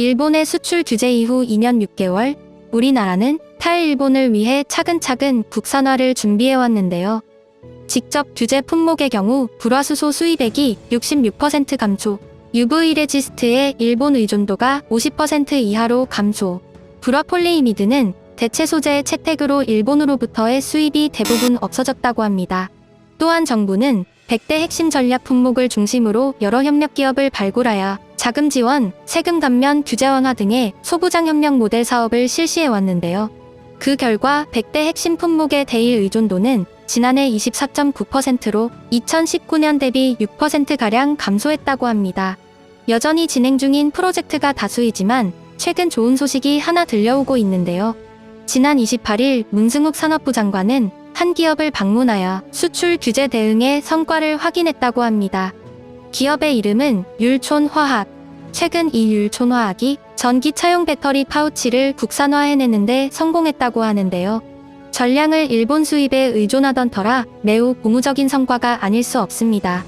일본의 수출 규제 이후 2년 6개월, 우리나라는 탈일본을 위해 차근차근 국산화를 준비해왔는데요. 직접 규제 품목의 경우 불화수소 수입액이 66% 감소, UV 레지스트의 일본 의존도가 50% 이하로 감소, 불화폴리이미드는 대체 소재의 채택으로 일본으로부터의 수입이 대부분 없어졌다고 합니다. 또한 정부는 100대 핵심 전략 품목을 중심으로 여러 협력 기업을 발굴하여 자금 지원, 세금 감면, 규제 완화 등의 소부장 협력 모델 사업을 실시해 왔는데요. 그 결과 100대 핵심 품목의 대일 의존도는 지난해 24.9%로 2019년 대비 6%가량 감소했다고 합니다. 여전히 진행 중인 프로젝트가 다수이지만 최근 좋은 소식이 하나 들려오고 있는데요. 지난 28일 문승욱 산업부 장관은 한 기업을 방문하여 수출 규제 대응의 성과를 확인했다고 합니다. 기업의 이름은 율촌화학. 최근 이 율촌화학이 전기차용 배터리 파우치를 국산화해내는데 성공했다고 하는데요. 전량을 일본 수입에 의존하던 터라 매우 고무적인 성과가 아닐 수 없습니다.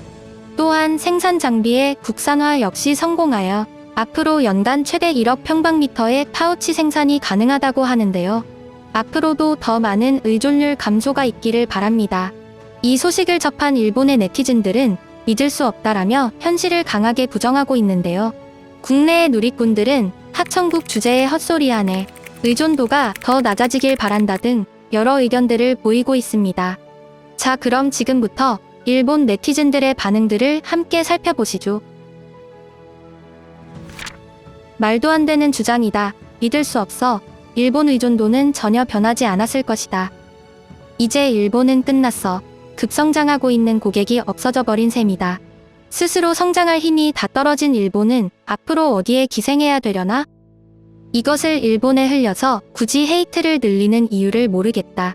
또한 생산 장비의 국산화 역시 성공하여 앞으로 연간 최대 1억 평방미터의 파우치 생산이 가능하다고 하는데요. 앞으로도 더 많은 의존율 감소가 있기를 바랍니다. 이 소식을 접한 일본의 네티즌들은 믿을 수 없다라며 현실을 강하게 부정하고 있는데요. 국내의 누리꾼들은 하청국 주제에 헛소리하네, 의존도가 더 낮아지길 바란다 등 여러 의견들을 보이고 있습니다. 자, 그럼 지금부터 일본 네티즌들의 반응들을 함께 살펴보시죠. 말도 안 되는 주장이다. 믿을 수 없어. 일본 의존도는 전혀 변하지 않았을 것이다. 이제 일본은 끝났어. 급성장하고 있는 고객이 없어져 버린 셈이다. 스스로 성장할 힘이 다 떨어진 일본은 앞으로 어디에 기생해야 되려나? 이것을 일본에 흘려서 굳이 헤이트를 늘리는 이유를 모르겠다.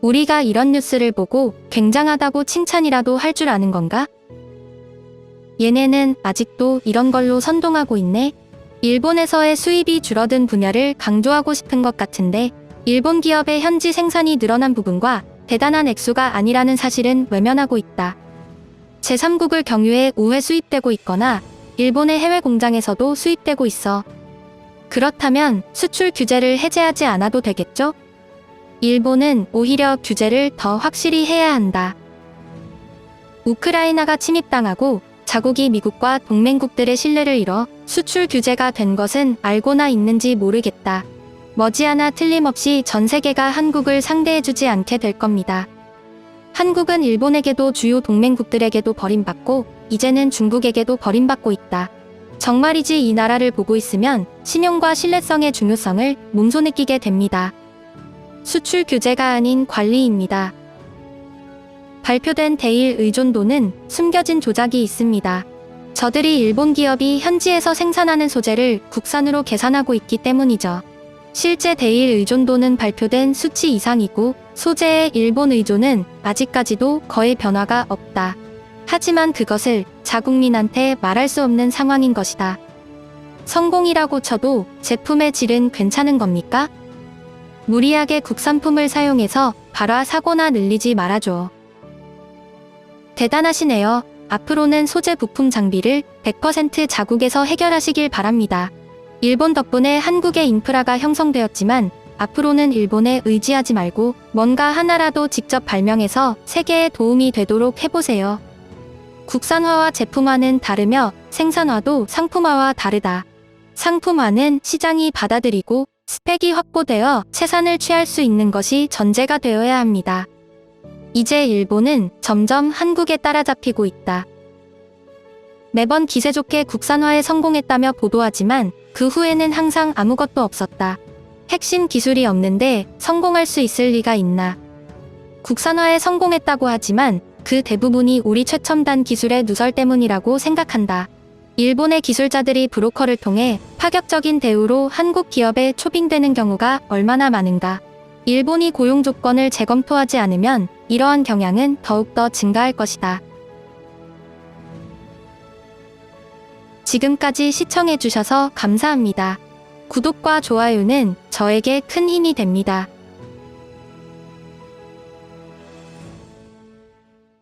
우리가 이런 뉴스를 보고 굉장하다고 칭찬이라도 할 줄 아는 건가? 얘네는 아직도 이런 걸로 선동하고 있네. 일본에서의 수입이 줄어든 분야를 강조하고 싶은 것 같은데 일본 기업의 현지 생산이 늘어난 부분과 대단한 액수가 아니라는 사실은 외면하고 있다. 제3국을 경유해 우회 수입되고 있거나 일본의 해외 공장에서도 수입되고 있어. 그렇다면 수출 규제를 해제하지 않아도 되겠죠? 일본은 오히려 규제를 더 확실히 해야 한다. 우크라이나가 침입당하고 자국이 미국과 동맹국들의 신뢰를 잃어 수출 규제가 된 것은 알고나 있는지 모르겠다. 머지않아 틀림없이 전 세계가 한국을 상대해주지 않게 될 겁니다. 한국은 일본에게도 주요 동맹국들에게도 버림받고 이제는 중국에게도 버림받고 있다. 정말이지 이 나라를 보고 있으면 신용과 신뢰성의 중요성을 몸소 느끼게 됩니다. 수출 규제가 아닌 관리입니다. 발표된 대일 의존도는 숨겨진 조작이 있습니다. 저들이 일본 기업이 현지에서 생산하는 소재를 국산으로 계산하고 있기 때문이죠. 실제 대일 의존도는 발표된 수치 이상이고 소재의 일본 의존은 아직까지도 거의 변화가 없다. 하지만 그것을 자국민한테 말할 수 없는 상황인 것이다. 성공이라고 쳐도 제품의 질은 괜찮은 겁니까? 무리하게 국산품을 사용해서 발화 사고나 늘리지 말아줘. 대단하시네요. 앞으로는 소재 부품 장비를 100% 자국에서 해결하시길 바랍니다. 일본 덕분에 한국의 인프라가 형성되었지만 앞으로는 일본에 의지하지 말고 뭔가 하나라도 직접 발명해서 세계에 도움이 되도록 해보세요. 국산화와 제품화는 다르며 생산화도 상품화와 다르다. 상품화는 시장이 받아들이고 스펙이 확보되어 채산을 취할 수 있는 것이 전제가 되어야 합니다. 이제 일본은 점점 한국에 따라잡히고 있다. 매번 기세 좋게 국산화에 성공했다며 보도하지만 그 후에는 항상 아무것도 없었다. 핵심 기술이 없는데 성공할 수 있을 리가 있나. 국산화에 성공했다고 하지만 그 대부분이 우리 최첨단 기술의 누설 때문이라고 생각한다. 일본의 기술자들이 브로커를 통해 파격적인 대우로 한국 기업에 초빙되는 경우가 얼마나 많은가. 일본이 고용 조건을 재검토하지 않으면 이러한 경향은 더욱더 증가할 것이다. 지금까지 시청해주셔서 감사합니다. 구독과 좋아요는 저에게 큰 힘이 됩니다.